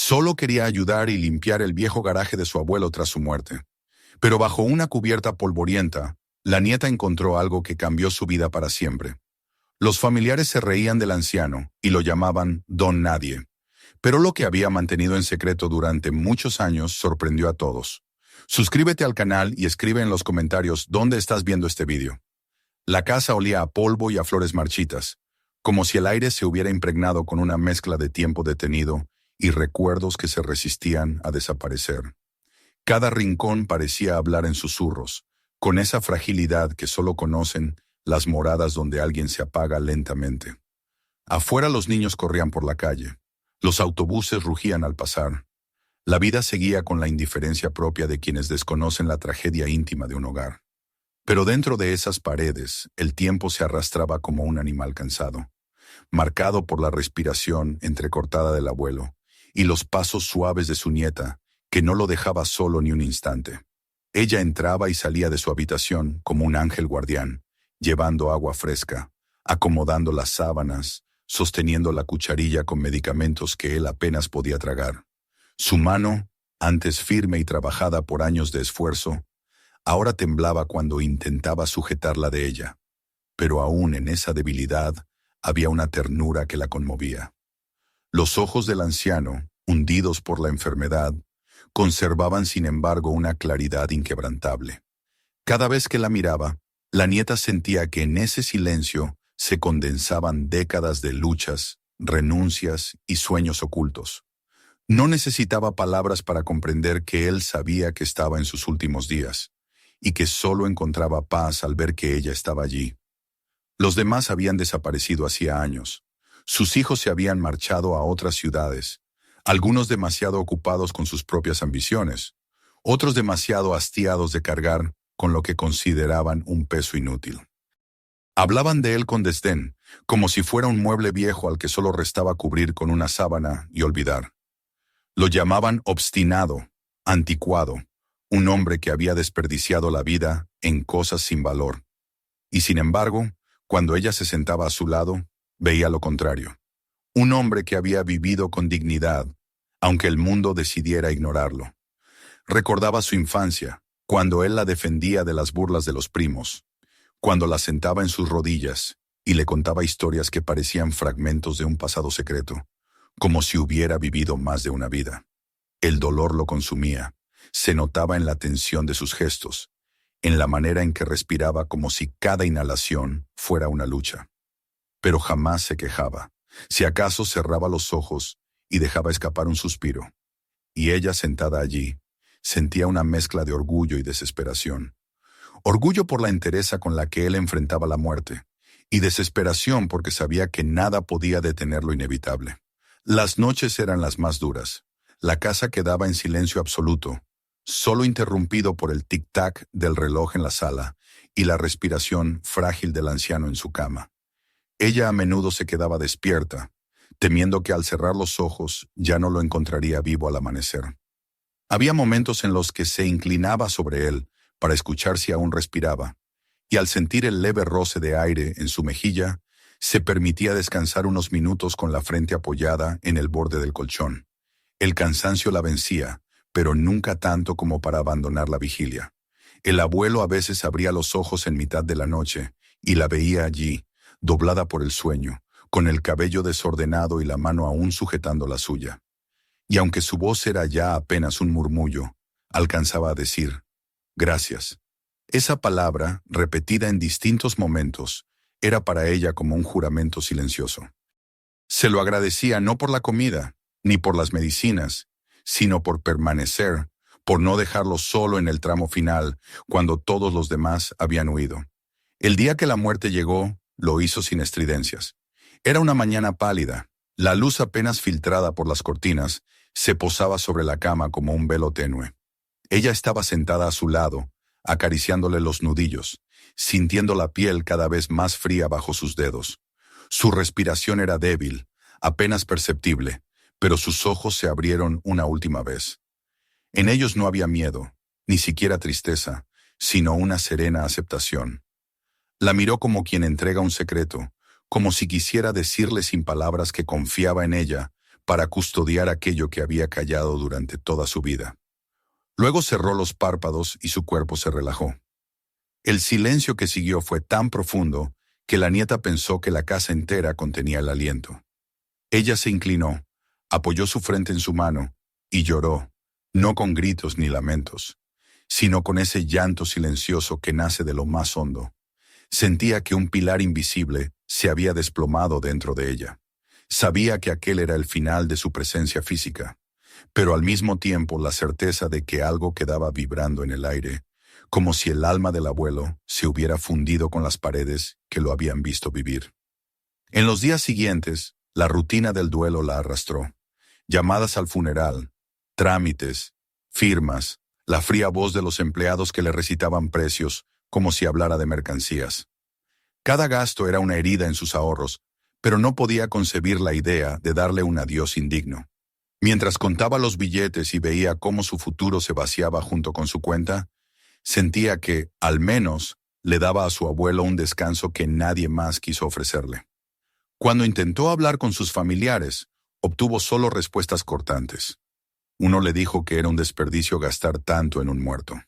Solo quería ayudar y limpiar el viejo garaje de su abuelo tras su muerte. Pero bajo una cubierta polvorienta, la nieta encontró algo que cambió su vida para siempre. Los familiares se reían del anciano y lo llamaban Don Nadie. Pero lo que había mantenido en secreto durante muchos años sorprendió a todos. Suscríbete al canal y escribe en los comentarios dónde estás viendo este vídeo. La casa olía a polvo y a flores marchitas, como si el aire se hubiera impregnado con una mezcla de tiempo detenido y recuerdos que se resistían a desaparecer. Cada rincón parecía hablar en susurros, con esa fragilidad que solo conocen las moradas donde alguien se apaga lentamente. Afuera los niños corrían por la calle. Los autobuses rugían al pasar. La vida seguía con la indiferencia propia de quienes desconocen la tragedia íntima de un hogar. Pero dentro de esas paredes, el tiempo se arrastraba como un animal cansado, marcado por la respiración entrecortada del abuelo y los pasos suaves de su nieta, que no lo dejaba solo ni un instante. Ella entraba y salía de su habitación como un ángel guardián, llevando agua fresca, acomodando las sábanas, sosteniendo la cucharilla con medicamentos que él apenas podía tragar. Su mano, antes firme y trabajada por años de esfuerzo, ahora temblaba cuando intentaba sujetarla de ella. Pero aún en esa debilidad había una ternura que la conmovía. Los ojos del anciano, hundidos por la enfermedad, conservaban sin embargo una claridad inquebrantable. Cada vez que la miraba, la nieta sentía que en ese silencio se condensaban décadas de luchas, renuncias y sueños ocultos. No necesitaba palabras para comprender que él sabía que estaba en sus últimos días, y que solo encontraba paz al ver que ella estaba allí. Los demás habían desaparecido hacía años. Sus hijos se habían marchado a otras ciudades, algunos demasiado ocupados con sus propias ambiciones, otros demasiado hastiados de cargar con lo que consideraban un peso inútil. Hablaban de él con desdén, como si fuera un mueble viejo al que solo restaba cubrir con una sábana y olvidar. Lo llamaban obstinado, anticuado, un hombre que había desperdiciado la vida en cosas sin valor. Y sin embargo, cuando ella se sentaba a su lado, veía lo contrario. Un hombre que había vivido con dignidad, aunque el mundo decidiera ignorarlo. Recordaba su infancia, cuando él la defendía de las burlas de los primos, cuando la sentaba en sus rodillas y le contaba historias que parecían fragmentos de un pasado secreto, como si hubiera vivido más de una vida. El dolor lo consumía, se notaba en la tensión de sus gestos, en la manera en que respiraba como si cada inhalación fuera una lucha. Pero jamás se quejaba. Si acaso cerraba los ojos y dejaba escapar un suspiro. Y ella, sentada allí, sentía una mezcla de orgullo y desesperación. Orgullo por la entereza con la que él enfrentaba la muerte, y desesperación porque sabía que nada podía detener lo inevitable. Las noches eran las más duras. La casa quedaba en silencio absoluto, solo interrumpido por el tic-tac del reloj en la sala y la respiración frágil del anciano en su cama. Ella a menudo se quedaba despierta, temiendo que al cerrar los ojos ya no lo encontraría vivo al amanecer. Había momentos en los que se inclinaba sobre él para escuchar si aún respiraba, y al sentir el leve roce de aire en su mejilla, se permitía descansar unos minutos con la frente apoyada en el borde del colchón. El cansancio la vencía, pero nunca tanto como para abandonar la vigilia. El abuelo a veces abría los ojos en mitad de la noche y la veía allí, doblada por el sueño, con el cabello desordenado y la mano aún sujetando la suya. Y aunque su voz era ya apenas un murmullo, alcanzaba a decir, «Gracias». Esa palabra, repetida en distintos momentos, era para ella como un juramento silencioso. Se lo agradecía no por la comida, ni por las medicinas, sino por permanecer, por no dejarlo solo en el tramo final, cuando todos los demás habían huido. El día que la muerte llegó, lo hizo sin estridencias. Era una mañana pálida. La luz apenas filtrada por las cortinas se posaba sobre la cama como un velo tenue. Ella estaba sentada a su lado, acariciándole los nudillos, sintiendo la piel cada vez más fría bajo sus dedos. Su respiración era débil, apenas perceptible, pero sus ojos se abrieron una última vez. En ellos no había miedo, ni siquiera tristeza, sino una serena aceptación. La miró como quien entrega un secreto, como si quisiera decirle sin palabras que confiaba en ella, para custodiar aquello que había callado durante toda su vida. Luego cerró los párpados y su cuerpo se relajó. El silencio que siguió fue tan profundo que la nieta pensó que la casa entera contenía el aliento. Ella se inclinó, apoyó su frente en su mano y lloró, no con gritos ni lamentos, sino con ese llanto silencioso que nace de lo más hondo. Sentía que un pilar invisible se había desplomado dentro de ella. Sabía que aquel era el final de su presencia física, pero al mismo tiempo la certeza de que algo quedaba vibrando en el aire, como si el alma del abuelo se hubiera fundido con las paredes que lo habían visto vivir. En los días siguientes, la rutina del duelo la arrastró. Llamadas al funeral, trámites, firmas, la fría voz de los empleados que le recitaban precios como si hablara de mercancías. Cada gasto era una herida en sus ahorros, pero no podía concebir la idea de darle un adiós indigno. Mientras contaba los billetes y veía cómo su futuro se vaciaba junto con su cuenta, sentía que, al menos, le daba a su abuelo un descanso que nadie más quiso ofrecerle. Cuando intentó hablar con sus familiares, obtuvo solo respuestas cortantes. Uno le dijo que era un desperdicio gastar tanto en un muerto.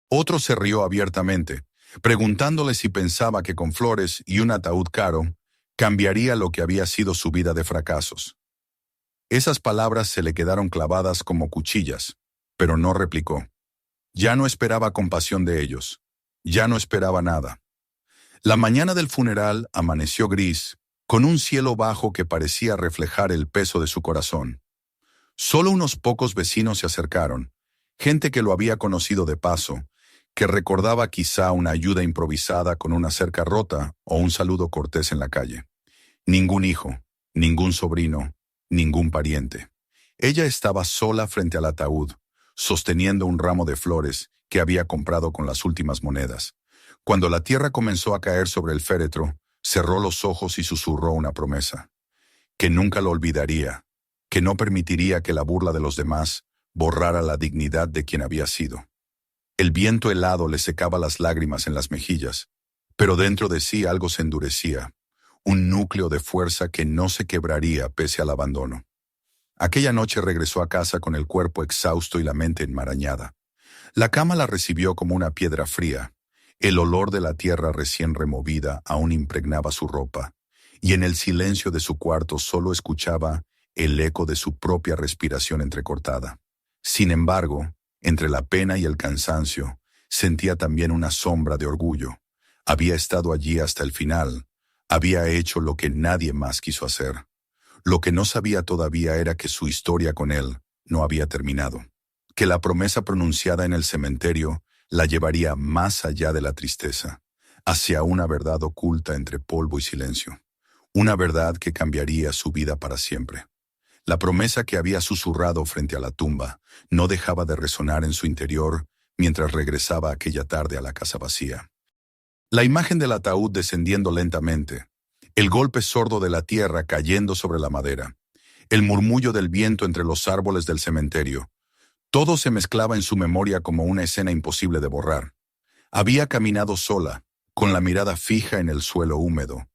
Otro se rió abiertamente, preguntándole si pensaba que con flores y un ataúd caro, cambiaría lo que había sido su vida de fracasos. Esas palabras se le quedaron clavadas como cuchillas, pero no replicó. Ya no esperaba compasión de ellos. Ya no esperaba nada. La mañana del funeral amaneció gris, con un cielo bajo que parecía reflejar el peso de su corazón. Solo unos pocos vecinos se acercaron, gente que lo había conocido de paso, que recordaba quizá una ayuda improvisada con una cerca rota o un saludo cortés en la calle. Ningún hijo, ningún sobrino, ningún pariente. Ella estaba sola frente al ataúd, sosteniendo un ramo de flores que había comprado con las últimas monedas. Cuando la tierra comenzó a caer sobre el féretro, cerró los ojos y susurró una promesa. Que nunca lo olvidaría, que no permitiría que la burla de los demás borrara la dignidad de quien había sido. El viento helado le secaba las lágrimas en las mejillas, pero dentro de sí algo se endurecía, un núcleo de fuerza que no se quebraría pese al abandono. Aquella noche regresó a casa con el cuerpo exhausto y la mente enmarañada. La cama la recibió como una piedra fría. El olor de la tierra recién removida aún impregnaba su ropa, y en el silencio de su cuarto solo escuchaba el eco de su propia respiración entrecortada. Sin embargo, entre la pena y el cansancio, sentía también una sombra de orgullo. Había estado allí hasta el final. Había hecho lo que nadie más quiso hacer. Lo que no sabía todavía era que su historia con él no había terminado, que la promesa pronunciada en el cementerio la llevaría más allá de la tristeza, hacia una verdad oculta entre polvo y silencio, una verdad que cambiaría su vida para siempre. La promesa que había susurrado frente a la tumba no dejaba de resonar en su interior mientras regresaba aquella tarde a la casa vacía. La imagen del ataúd descendiendo lentamente, el golpe sordo de la tierra cayendo sobre la madera, el murmullo del viento entre los árboles del cementerio, todo se mezclaba en su memoria como una escena imposible de borrar. Había caminado sola, con la mirada fija en el suelo húmedo,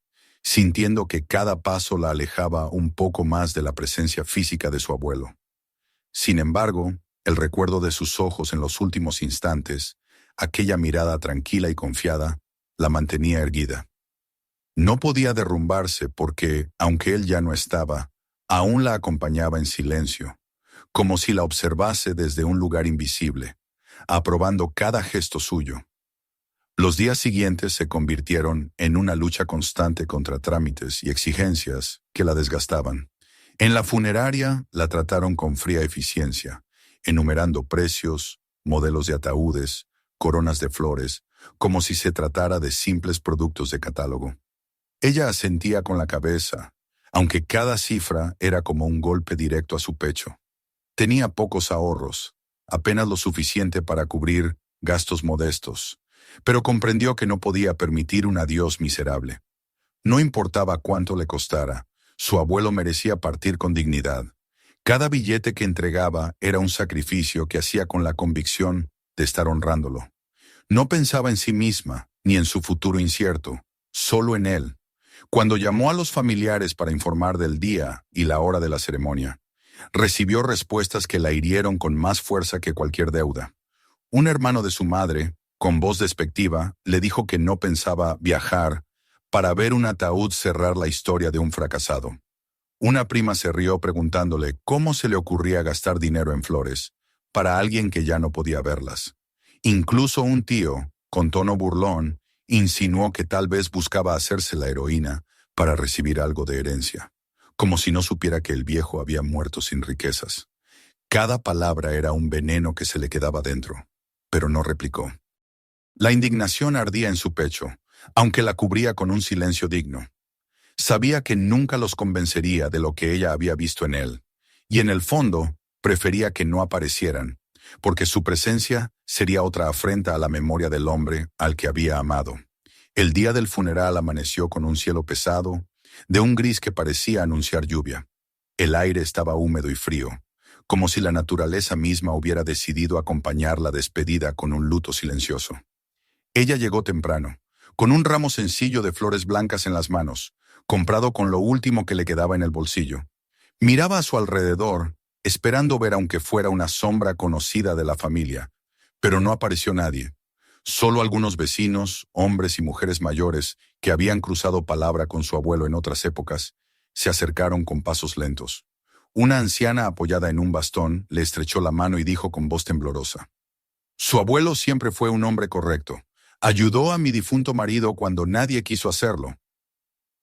sintiendo que cada paso la alejaba un poco más de la presencia física de su abuelo. Sin embargo, el recuerdo de sus ojos en los últimos instantes, aquella mirada tranquila y confiada, la mantenía erguida. No podía derrumbarse porque, aunque él ya no estaba, aún la acompañaba en silencio, como si la observase desde un lugar invisible, aprobando cada gesto suyo. Los días siguientes se convirtieron en una lucha constante contra trámites y exigencias que la desgastaban. En la funeraria la trataron con fría eficiencia, enumerando precios, modelos de ataúdes, coronas de flores, como si se tratara de simples productos de catálogo. Ella asentía con la cabeza, aunque cada cifra era como un golpe directo a su pecho. Tenía pocos ahorros, apenas lo suficiente para cubrir gastos modestos, pero comprendió que no podía permitir un adiós miserable. No importaba cuánto le costara, su abuelo merecía partir con dignidad. Cada billete que entregaba era un sacrificio que hacía con la convicción de estar honrándolo. No pensaba en sí misma, ni en su futuro incierto, solo en él. Cuando llamó a los familiares para informar del día y la hora de la ceremonia, recibió respuestas que la hirieron con más fuerza que cualquier deuda. Un hermano de su madre, con voz despectiva, le dijo que no pensaba viajar para ver un ataúd cerrar la historia de un fracasado. Una prima se rió preguntándole cómo se le ocurría gastar dinero en flores para alguien que ya no podía verlas. Incluso un tío, con tono burlón, insinuó que tal vez buscaba hacerse la heroína para recibir algo de herencia, como si no supiera que el viejo había muerto sin riquezas. Cada palabra era un veneno que se le quedaba dentro, pero no replicó. La indignación ardía en su pecho, aunque la cubría con un silencio digno. Sabía que nunca los convencería de lo que ella había visto en él, y en el fondo prefería que no aparecieran, porque su presencia sería otra afrenta a la memoria del hombre al que había amado. El día del funeral amaneció con un cielo pesado, de un gris que parecía anunciar lluvia. El aire estaba húmedo y frío, como si la naturaleza misma hubiera decidido acompañar la despedida con un luto silencioso. Ella llegó temprano, con un ramo sencillo de flores blancas en las manos, comprado con lo último que le quedaba en el bolsillo. Miraba a su alrededor, esperando ver aunque fuera una sombra conocida de la familia, pero no apareció nadie. Solo algunos vecinos, hombres y mujeres mayores, que habían cruzado palabra con su abuelo en otras épocas, se acercaron con pasos lentos. Una anciana apoyada en un bastón le estrechó la mano y dijo con voz temblorosa: «Su abuelo siempre fue un hombre correcto. Ayudó a mi difunto marido cuando nadie quiso hacerlo».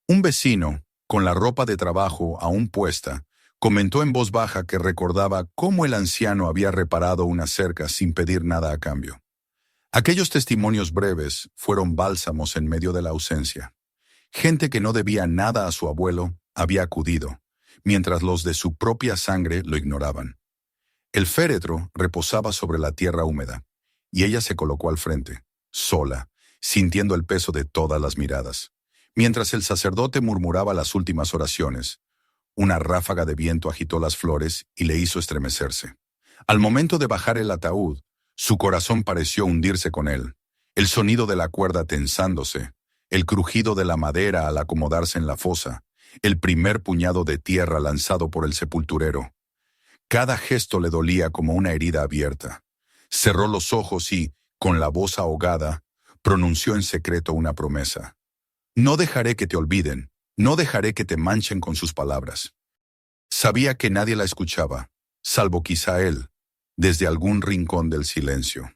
Un vecino, con la ropa de trabajo aún puesta, comentó en voz baja que recordaba cómo el anciano había reparado una cerca sin pedir nada a cambio. Aquellos testimonios breves fueron bálsamos en medio de la ausencia. Gente que no debía nada a su abuelo había acudido, mientras los de su propia sangre lo ignoraban. El féretro reposaba sobre la tierra húmeda, y ella se colocó al frente, sola, sintiendo el peso de todas las miradas. Mientras el sacerdote murmuraba las últimas oraciones, una ráfaga de viento agitó las flores y le hizo estremecerse. Al momento de bajar el ataúd, su corazón pareció hundirse con él. El sonido de la cuerda tensándose, el crujido de la madera al acomodarse en la fosa, el primer puñado de tierra lanzado por el sepulturero. Cada gesto le dolía como una herida abierta. Cerró los ojos y, con la voz ahogada, pronunció en secreto una promesa. «No dejaré que te olviden, no dejaré que te manchen con sus palabras». Sabía que nadie la escuchaba, salvo quizá él, desde algún rincón del silencio.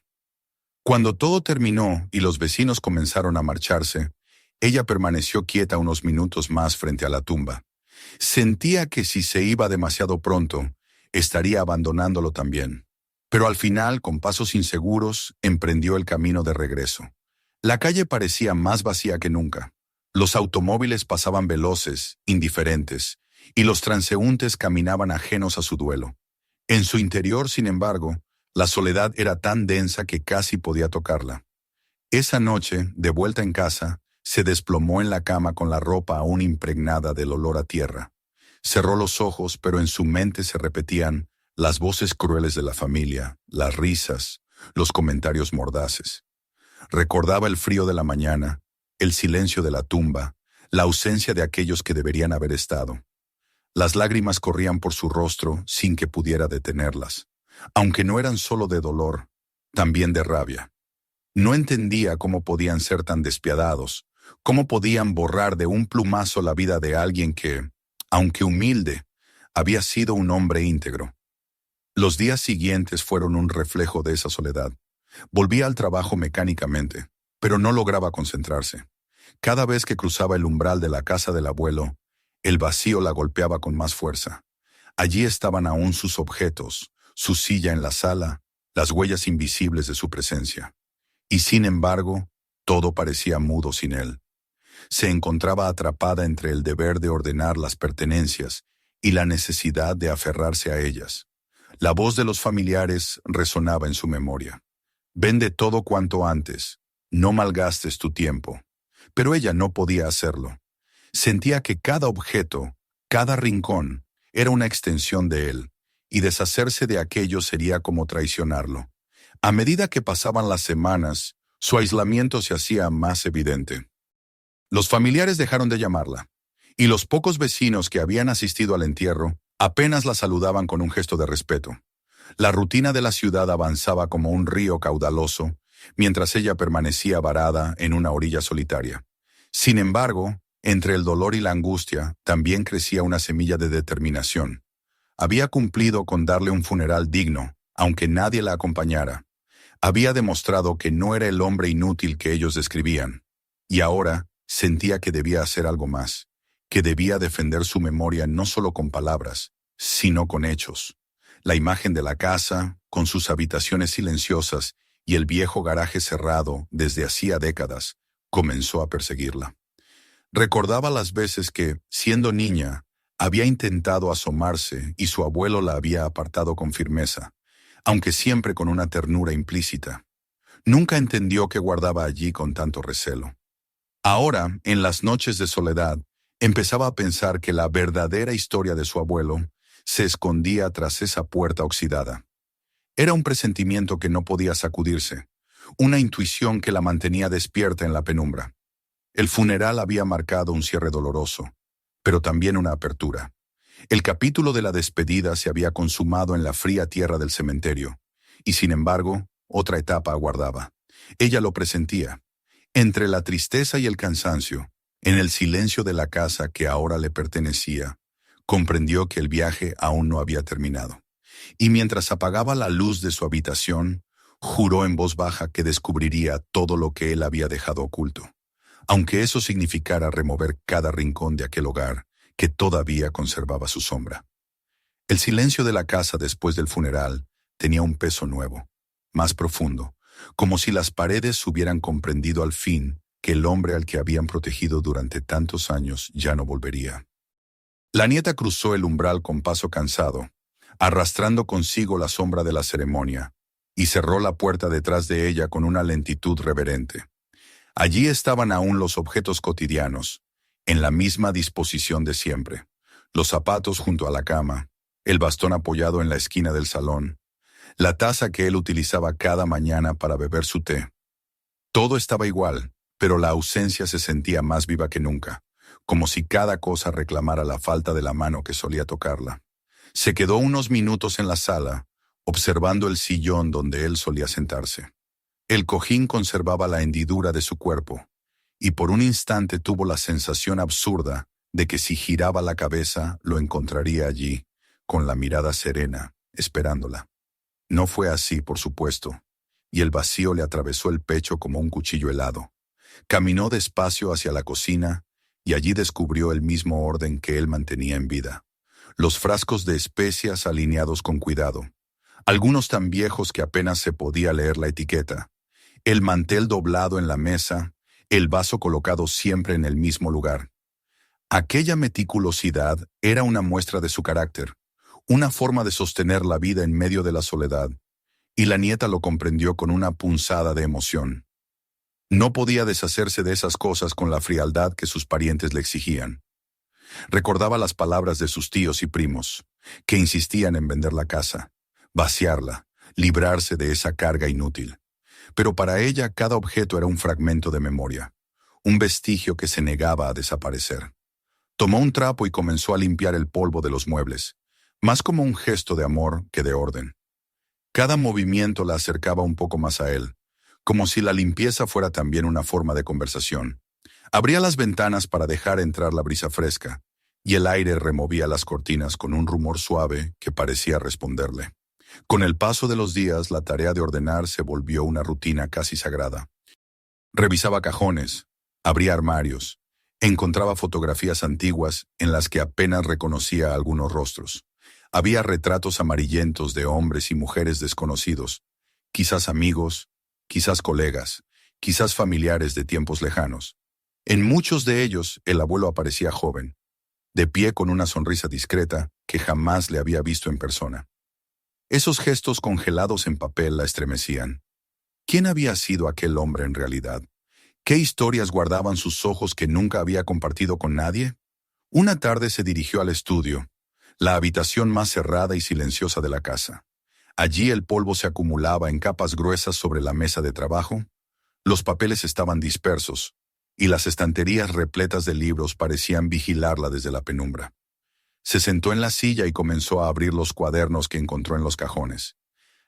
Cuando todo terminó y los vecinos comenzaron a marcharse, ella permaneció quieta unos minutos más frente a la tumba. Sentía que si se iba demasiado pronto, estaría abandonándolo también. Pero al final, con pasos inseguros, emprendió el camino de regreso. La calle parecía más vacía que nunca. Los automóviles pasaban veloces, indiferentes, y los transeúntes caminaban ajenos a su duelo. En su interior, sin embargo, la soledad era tan densa que casi podía tocarla. Esa noche, de vuelta en casa, se desplomó en la cama con la ropa aún impregnada del olor a tierra. Cerró los ojos, pero en su mente se repetían las voces crueles de la familia, las risas, los comentarios mordaces. Recordaba el frío de la mañana, el silencio de la tumba, la ausencia de aquellos que deberían haber estado. Las lágrimas corrían por su rostro sin que pudiera detenerlas, aunque no eran solo de dolor, también de rabia. No entendía cómo podían ser tan despiadados, cómo podían borrar de un plumazo la vida de alguien que, aunque humilde, había sido un hombre íntegro. Los días siguientes fueron un reflejo de esa soledad. Volvía al trabajo mecánicamente, pero no lograba concentrarse. Cada vez que cruzaba el umbral de la casa del abuelo, el vacío la golpeaba con más fuerza. Allí estaban aún sus objetos, su silla en la sala, las huellas invisibles de su presencia. Y sin embargo, todo parecía mudo sin él. Se encontraba atrapada entre el deber de ordenar las pertenencias y la necesidad de aferrarse a ellas. La voz de los familiares resonaba en su memoria. «Vende todo cuanto antes, no malgastes tu tiempo». Pero ella no podía hacerlo. Sentía que cada objeto, cada rincón, era una extensión de él, y deshacerse de aquello sería como traicionarlo. A medida que pasaban las semanas, su aislamiento se hacía más evidente. Los familiares dejaron de llamarla, y los pocos vecinos que habían asistido al entierro apenas la saludaban con un gesto de respeto. La rutina de la ciudad avanzaba como un río caudaloso, mientras ella permanecía varada en una orilla solitaria. Sin embargo, entre el dolor y la angustia, también crecía una semilla de determinación. Había cumplido con darle un funeral digno, aunque nadie la acompañara. Había demostrado que no era el hombre inútil que ellos describían. Y ahora sentía que debía hacer algo más, que debía defender su memoria no solo con palabras, sino con hechos. La imagen de la casa, con sus habitaciones silenciosas y el viejo garaje cerrado desde hacía décadas, comenzó a perseguirla. Recordaba las veces que, siendo niña, había intentado asomarse y su abuelo la había apartado con firmeza, aunque siempre con una ternura implícita. Nunca entendió qué guardaba allí con tanto recelo. Ahora, en las noches de soledad, empezaba a pensar que la verdadera historia de su abuelo se escondía tras esa puerta oxidada. Era un presentimiento que no podía sacudirse, una intuición que la mantenía despierta en la penumbra. El funeral había marcado un cierre doloroso, pero también una apertura. El capítulo de la despedida se había consumado en la fría tierra del cementerio, y sin embargo, otra etapa aguardaba. Ella lo presentía. Entre la tristeza y el cansancio, en el silencio de la casa que ahora le pertenecía, comprendió que el viaje aún no había terminado. Y mientras apagaba la luz de su habitación, juró en voz baja que descubriría todo lo que él había dejado oculto, aunque eso significara remover cada rincón de aquel hogar que todavía conservaba su sombra. El silencio de la casa después del funeral tenía un peso nuevo, más profundo, como si las paredes hubieran comprendido al fin que el hombre al que habían protegido durante tantos años ya no volvería. La nieta cruzó el umbral con paso cansado, arrastrando consigo la sombra de la ceremonia, y cerró la puerta detrás de ella con una lentitud reverente. Allí estaban aún los objetos cotidianos, en la misma disposición de siempre. Los zapatos junto a la cama, el bastón apoyado en la esquina del salón, la taza que él utilizaba cada mañana para beber su té. Todo estaba igual, pero la ausencia se sentía más viva que nunca, como si cada cosa reclamara la falta de la mano que solía tocarla. Se quedó unos minutos en la sala, observando el sillón donde él solía sentarse. El cojín conservaba la hendidura de su cuerpo, y por un instante tuvo la sensación absurda de que si giraba la cabeza lo encontraría allí, con la mirada serena, esperándola. No fue así, por supuesto, y el vacío le atravesó el pecho como un cuchillo helado. Caminó despacio hacia la cocina, y allí descubrió el mismo orden que él mantenía en vida. Los frascos de especias alineados con cuidado, algunos tan viejos que apenas se podía leer la etiqueta, el mantel doblado en la mesa, el vaso colocado siempre en el mismo lugar. Aquella meticulosidad era una muestra de su carácter, una forma de sostener la vida en medio de la soledad, y la nieta lo comprendió con una punzada de emoción. No podía deshacerse de esas cosas con la frialdad que sus parientes le exigían. Recordaba las palabras de sus tíos y primos, que insistían en vender la casa, vaciarla, librarse de esa carga inútil. Pero para ella cada objeto era un fragmento de memoria, un vestigio que se negaba a desaparecer. Tomó un trapo y comenzó a limpiar el polvo de los muebles, más como un gesto de amor que de orden. Cada movimiento la acercaba un poco más a él, como si la limpieza fuera también una forma de conversación. Abría las ventanas para dejar entrar la brisa fresca, y el aire removía las cortinas con un rumor suave que parecía responderle. Con el paso de los días, la tarea de ordenar se volvió una rutina casi sagrada. Revisaba cajones, abría armarios, encontraba fotografías antiguas en las que apenas reconocía algunos rostros. Había retratos amarillentos de hombres y mujeres desconocidos, quizás amigos, quizás colegas, quizás familiares de tiempos lejanos. En muchos de ellos el abuelo aparecía joven, de pie con una sonrisa discreta que jamás le había visto en persona. Esos gestos congelados en papel la estremecían. ¿Quién había sido aquel hombre en realidad? ¿Qué historias guardaban sus ojos que nunca había compartido con nadie? Una tarde se dirigió al estudio, la habitación más cerrada y silenciosa de la casa. Allí el polvo se acumulaba en capas gruesas sobre la mesa de trabajo, los papeles estaban dispersos, y las estanterías repletas de libros parecían vigilarla desde la penumbra. Se sentó en la silla y comenzó a abrir los cuadernos que encontró en los cajones.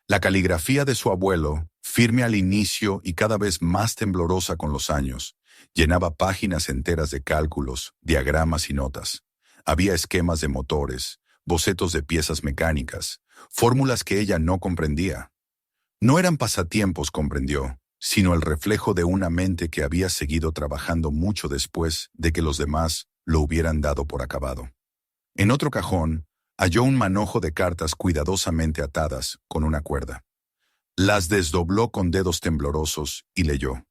La caligrafía de su abuelo, firme al inicio y cada vez más temblorosa con los años, llenaba páginas enteras de cálculos, diagramas y notas. Había esquemas de motores, bocetos de piezas mecánicas, fórmulas que ella no comprendía. No eran pasatiempos, comprendió, sino el reflejo de una mente que había seguido trabajando mucho después de que los demás lo hubieran dado por acabado. En otro cajón, halló un manojo de cartas cuidadosamente atadas con una cuerda. Las desdobló con dedos temblorosos y leyó.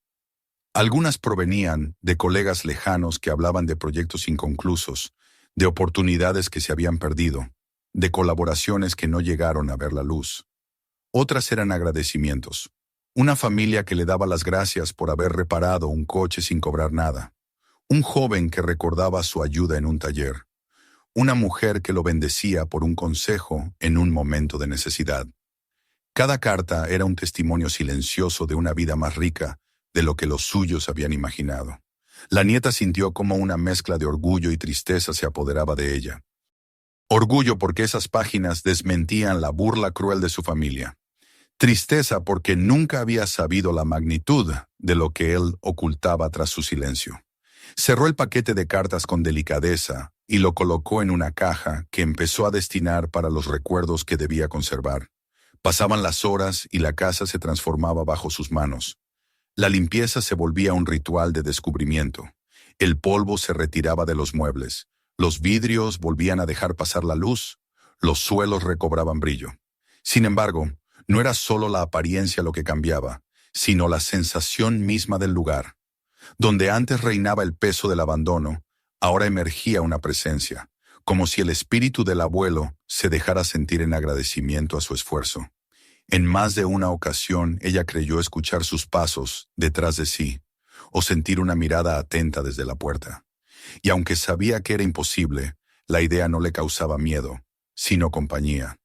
Algunas provenían de colegas lejanos que hablaban de proyectos inconclusos, de oportunidades que se habían perdido, de colaboraciones que no llegaron a ver la luz. Otras eran agradecimientos. Una familia que le daba las gracias por haber reparado un coche sin cobrar nada. Un joven que recordaba su ayuda en un taller. Una mujer que lo bendecía por un consejo en un momento de necesidad. Cada carta era un testimonio silencioso de una vida más rica de lo que los suyos habían imaginado. La nieta sintió como una mezcla de orgullo y tristeza se apoderaba de ella. Orgullo porque esas páginas desmentían la burla cruel de su familia. Tristeza porque nunca había sabido la magnitud de lo que él ocultaba tras su silencio. Cerró el paquete de cartas con delicadeza y lo colocó en una caja que empezó a destinar para los recuerdos que debía conservar. Pasaban las horas y la casa se transformaba bajo sus manos. La limpieza se volvía un ritual de descubrimiento. El polvo se retiraba de los muebles. Los vidrios volvían a dejar pasar la luz. Los suelos recobraban brillo. Sin embargo, no era solo la apariencia lo que cambiaba, sino la sensación misma del lugar. Donde antes reinaba el peso del abandono, ahora emergía una presencia, como si el espíritu del abuelo se dejara sentir en agradecimiento a su esfuerzo. En más de una ocasión ella creyó escuchar sus pasos detrás de sí, o sentir una mirada atenta desde la puerta. Y aunque sabía que era imposible, la idea no le causaba miedo, sino compañía.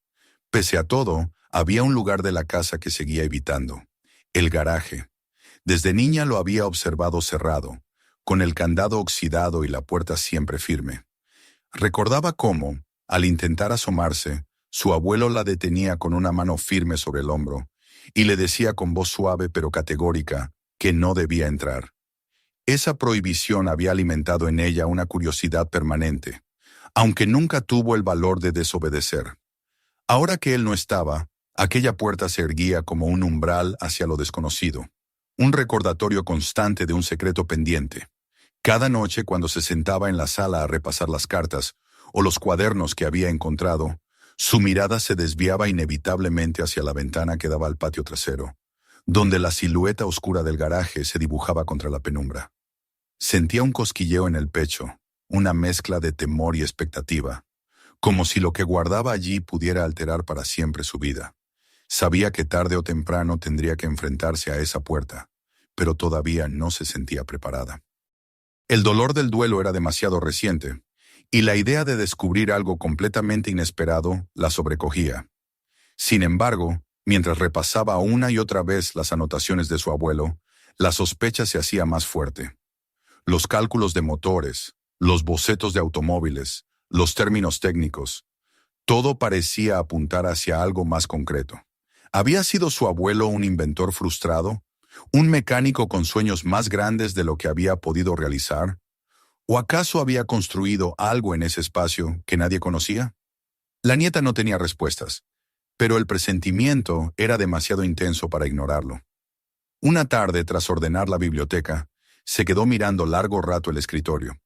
Pese a todo, había un lugar de la casa que seguía evitando: el garaje. Desde niña lo había observado cerrado, con el candado oxidado y la puerta siempre firme. Recordaba cómo, al intentar asomarse, su abuelo la detenía con una mano firme sobre el hombro y le decía con voz suave pero categórica que no debía entrar. Esa prohibición había alimentado en ella una curiosidad permanente, aunque nunca tuvo el valor de desobedecer. Ahora que él no estaba, aquella puerta se erguía como un umbral hacia lo desconocido, un recordatorio constante de un secreto pendiente. Cada noche, cuando se sentaba en la sala a repasar las cartas o los cuadernos que había encontrado, su mirada se desviaba inevitablemente hacia la ventana que daba al patio trasero, donde la silueta oscura del garaje se dibujaba contra la penumbra. Sentía un cosquilleo en el pecho, una mezcla de temor y expectativa, como si lo que guardaba allí pudiera alterar para siempre su vida. Sabía que tarde o temprano tendría que enfrentarse a esa puerta, pero todavía no se sentía preparada. El dolor del duelo era demasiado reciente, y la idea de descubrir algo completamente inesperado la sobrecogía. Sin embargo, mientras repasaba una y otra vez las anotaciones de su abuelo, la sospecha se hacía más fuerte. Los cálculos de motores, los bocetos de automóviles, los términos técnicos, todo parecía apuntar hacia algo más concreto. ¿Había sido su abuelo un inventor frustrado? ¿Un mecánico con sueños más grandes de lo que había podido realizar? ¿O acaso había construido algo en ese espacio que nadie conocía? La nieta no tenía respuestas, pero el presentimiento era demasiado intenso para ignorarlo. Una tarde, tras ordenar la biblioteca, se quedó mirando largo rato el escritorio.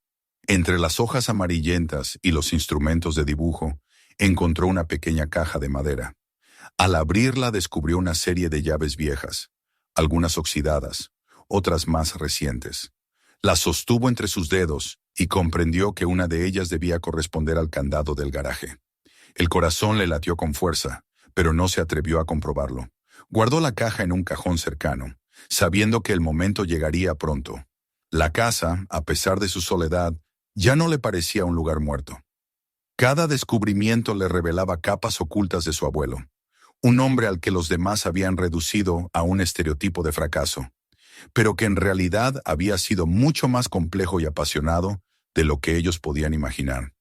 Entre las hojas amarillentas y los instrumentos de dibujo, encontró una pequeña caja de madera. Al abrirla descubrió una serie de llaves viejas, algunas oxidadas, otras más recientes. Las sostuvo entre sus dedos y comprendió que una de ellas debía corresponder al candado del garaje. El corazón le latió con fuerza, pero no se atrevió a comprobarlo. Guardó la caja en un cajón cercano, sabiendo que el momento llegaría pronto. La casa, a pesar de su soledad, ya no le parecía un lugar muerto. Cada descubrimiento le revelaba capas ocultas de su abuelo, un hombre al que los demás habían reducido a un estereotipo de fracaso. pero que en realidad había sido mucho más complejo y apasionado de lo que ellos podían imaginar.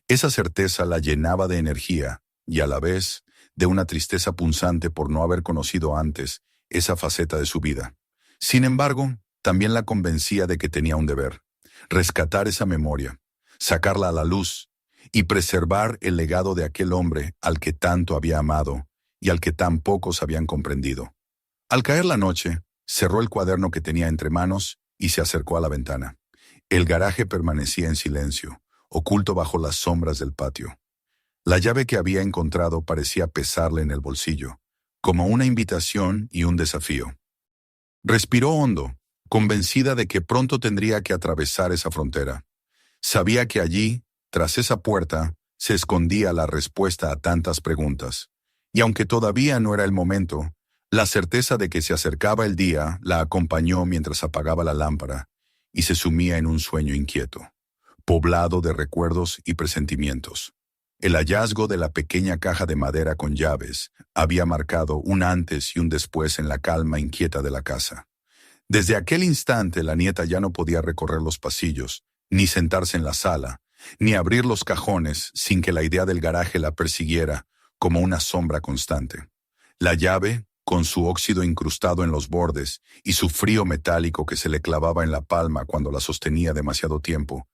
Esa certeza la llenaba de energía y a la vez de una tristeza punzante por no haber conocido antes esa faceta de su vida. Sin embargo, también la convencía de que tenía un deber: rescatar esa memoria, sacarla a la luz y preservar el legado de aquel hombre al que tanto había amado y al que tan pocos habían comprendido. Al caer la noche, cerró el cuaderno que tenía entre manos y se acercó a la ventana. El garaje permanecía en silencio, oculto bajo las sombras del patio. La llave que había encontrado parecía pesarle en el bolsillo, como una invitación y un desafío. Respiró hondo, convencida de que pronto tendría que atravesar esa frontera. Sabía que allí, tras esa puerta, se escondía la respuesta a tantas preguntas. Y aunque todavía no era el momento, la certeza de que se acercaba el día la acompañó mientras apagaba la lámpara y se sumía en un sueño inquieto, poblado de recuerdos y presentimientos. El hallazgo de la pequeña caja de madera con llaves había marcado un antes y un después en la calma inquieta de la casa. Desde aquel instante la nieta ya no podía recorrer los pasillos, ni sentarse en la sala, ni abrir los cajones sin que la idea del garaje la persiguiera como una sombra constante. La llave, con su óxido incrustado en los bordes y su frío metálico que se le clavaba en la palma cuando la sostenía demasiado tiempo,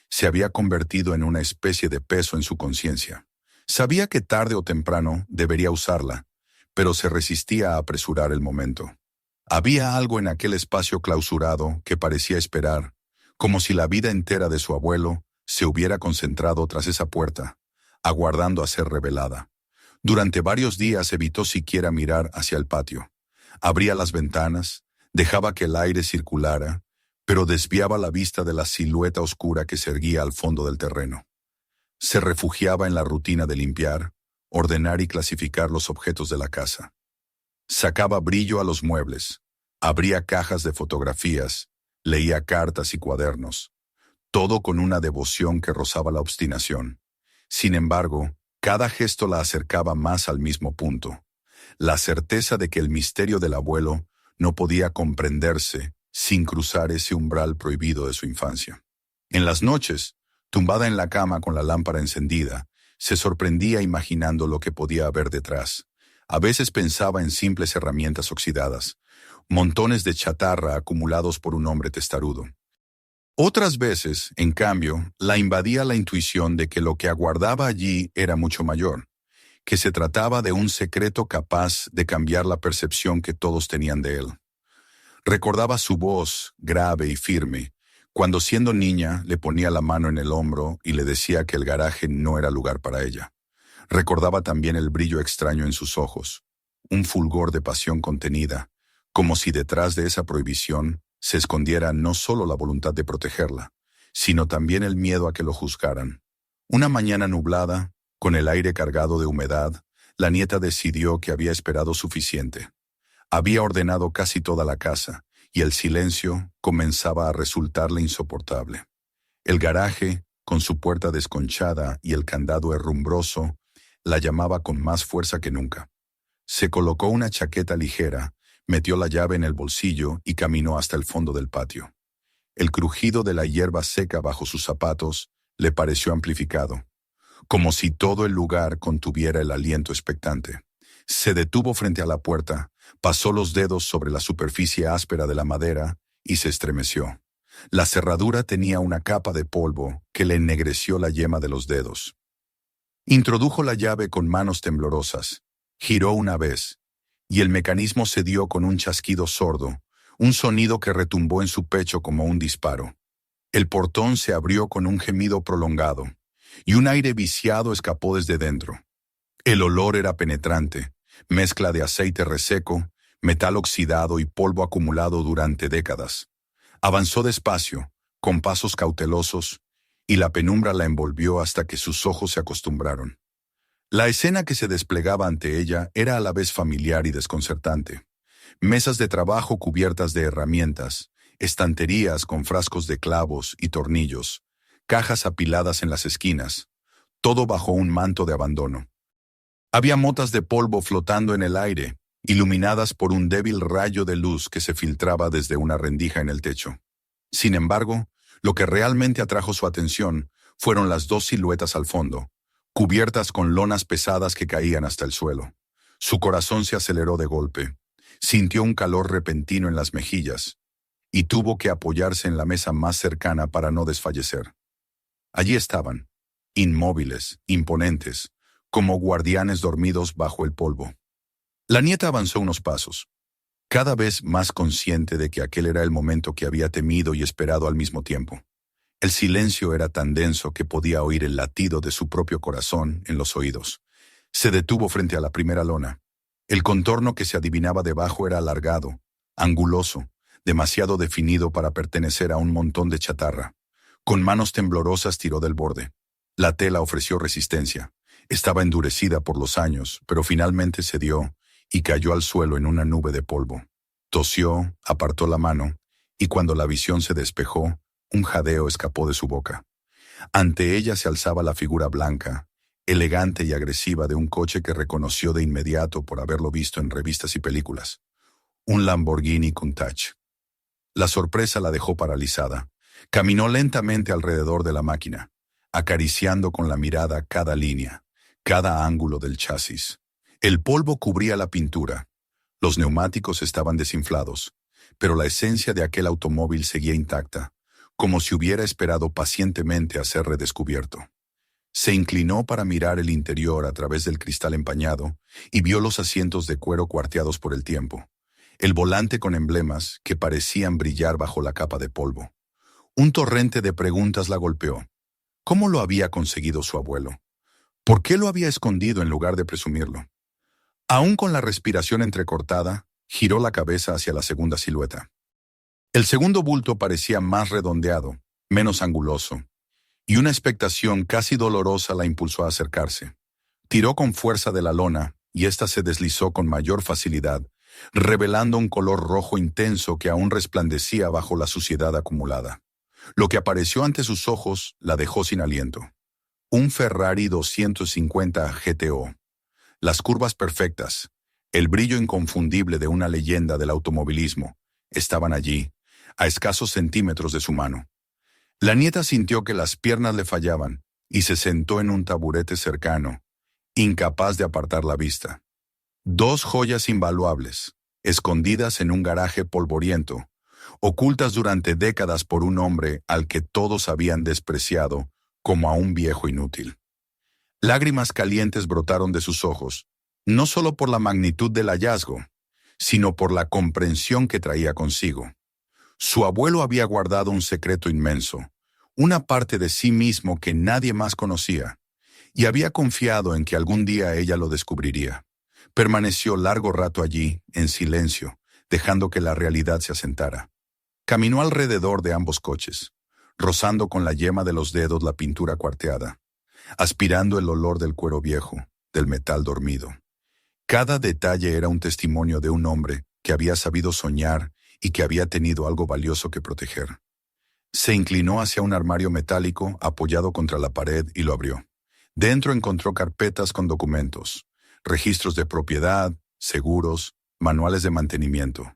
se había convertido en una especie de peso en su conciencia. Sabía que tarde o temprano debería usarla, pero se resistía a apresurar el momento. Había algo en aquel espacio clausurado que parecía esperar, como si la vida entera de su abuelo se hubiera concentrado tras esa puerta, aguardando a ser revelada. Durante varios días evitó siquiera mirar hacia el patio. Abría las ventanas, dejaba que el aire circulara, pero desviaba la vista de la silueta oscura que se erguía al fondo del terreno. Se refugiaba en la rutina de limpiar, ordenar y clasificar los objetos de la casa. Sacaba brillo a los muebles, abría cajas de fotografías, leía cartas y cuadernos, todo con una devoción que rozaba la obstinación. Sin embargo, cada gesto la acercaba más al mismo punto: la certeza de que el misterio del abuelo no podía comprenderse sin cruzar ese umbral prohibido de su infancia. En las noches, tumbada en la cama con la lámpara encendida, se sorprendía imaginando lo que podía haber detrás. A veces pensaba en simples herramientas oxidadas, montones de chatarra acumulados por un hombre testarudo. Otras veces, en cambio, la invadía la intuición de que lo que aguardaba allí era mucho mayor, que se trataba de un secreto capaz de cambiar la percepción que todos tenían de él. Recordaba su voz, grave y firme, cuando siendo niña le ponía la mano en el hombro y le decía que el garaje no era lugar para ella. Recordaba también el brillo extraño en sus ojos, un fulgor de pasión contenida, como si detrás de esa prohibición se escondiera no solo la voluntad de protegerla, sino también el miedo a que lo juzgaran. Una mañana nublada, con el aire cargado de humedad, la nieta decidió que había esperado suficiente. Había ordenado casi toda la casa, y el silencio comenzaba a resultarle insoportable. El garaje, con su puerta desconchada y el candado herrumbroso, la llamaba con más fuerza que nunca. Se colocó una chaqueta ligera, metió la llave en el bolsillo y caminó hasta el fondo del patio. El crujido de la hierba seca bajo sus zapatos le pareció amplificado, como si todo el lugar contuviera el aliento expectante. Se detuvo frente a la puerta, pasó los dedos sobre la superficie áspera de la madera y se estremeció. La cerradura tenía una capa de polvo que le ennegreció la yema de los dedos. Introdujo la llave con manos temblorosas, giró una vez, y el mecanismo se dio con un chasquido sordo, un sonido que retumbó en su pecho como un disparo. El portón se abrió con un gemido prolongado, y un aire viciado escapó desde dentro. El olor era penetrante, mezcla de aceite reseco, metal oxidado y polvo acumulado durante décadas. Avanzó despacio, con pasos cautelosos, y la penumbra la envolvió hasta que sus ojos se acostumbraron. La escena que se desplegaba ante ella era a la vez familiar y desconcertante. Mesas de trabajo cubiertas de herramientas, estanterías con frascos de clavos y tornillos, cajas apiladas en las esquinas, todo bajo un manto de abandono. Había motas de polvo flotando en el aire, iluminadas por un débil rayo de luz que se filtraba desde una rendija en el techo. Sin embargo, lo que realmente atrajo su atención fueron las dos siluetas al fondo, cubiertas con lonas pesadas que caían hasta el suelo. Su corazón se aceleró de golpe, sintió un calor repentino en las mejillas y tuvo que apoyarse en la mesa más cercana para no desfallecer. Allí estaban, inmóviles, imponentes, como guardianes dormidos bajo el polvo. La nieta avanzó unos pasos, cada vez más consciente de que aquel era el momento que había temido y esperado al mismo tiempo. El silencio era tan denso que podía oír el latido de su propio corazón en los oídos. Se detuvo frente a la primera lona. El contorno que se adivinaba debajo era alargado, anguloso, demasiado definido para pertenecer a un montón de chatarra. Con manos temblorosas tiró del borde. La tela ofreció resistencia. Estaba endurecida por los años, pero finalmente cedió y cayó al suelo en una nube de polvo. Tosió, apartó la mano, y cuando la visión se despejó, un jadeo escapó de su boca. Ante ella se alzaba la figura blanca, elegante y agresiva de un coche que reconoció de inmediato por haberlo visto en revistas y películas. Un Lamborghini Countach. La sorpresa la dejó paralizada. Caminó lentamente alrededor de la máquina, acariciando con la mirada cada línea, cada ángulo del chasis. El polvo cubría la pintura. Los neumáticos estaban desinflados, pero la esencia de aquel automóvil seguía intacta, como si hubiera esperado pacientemente a ser redescubierto. Se inclinó para mirar el interior a través del cristal empañado y vio los asientos de cuero cuarteados por el tiempo, el volante con emblemas que parecían brillar bajo la capa de polvo. Un torrente de preguntas la golpeó. ¿Cómo lo había conseguido su abuelo? ¿Por qué lo había escondido en lugar de presumirlo? Aún con la respiración entrecortada, giró la cabeza hacia la segunda silueta. El segundo bulto parecía más redondeado, menos anguloso, y una expectación casi dolorosa la impulsó a acercarse. Tiró con fuerza de la lona, y ésta se deslizó con mayor facilidad, revelando un color rojo intenso que aún resplandecía bajo la suciedad acumulada. Lo que apareció ante sus ojos la dejó sin aliento. Un Ferrari 250 GTO. Las curvas perfectas, el brillo inconfundible de una leyenda del automovilismo, estaban allí, a escasos centímetros de su mano. La nieta sintió que las piernas le fallaban y se sentó en un taburete cercano, incapaz de apartar la vista. Dos joyas invaluables, escondidas en un garaje polvoriento, ocultas durante décadas por un hombre al que todos habían despreciado como a un viejo inútil. Lágrimas calientes brotaron de sus ojos, no solo por la magnitud del hallazgo, sino por la comprensión que traía consigo. Su abuelo había guardado un secreto inmenso, una parte de sí mismo que nadie más conocía, y había confiado en que algún día ella lo descubriría. Permaneció largo rato allí, en silencio, dejando que la realidad se asentara. Caminó alrededor de ambos coches, rozando con la yema de los dedos la pintura cuarteada, aspirando el olor del cuero viejo, del metal dormido. Cada detalle era un testimonio de un hombre que había sabido soñar y que había tenido algo valioso que proteger. Se inclinó hacia un armario metálico apoyado contra la pared y lo abrió. Dentro encontró carpetas con documentos, registros de propiedad, seguros, manuales de mantenimiento.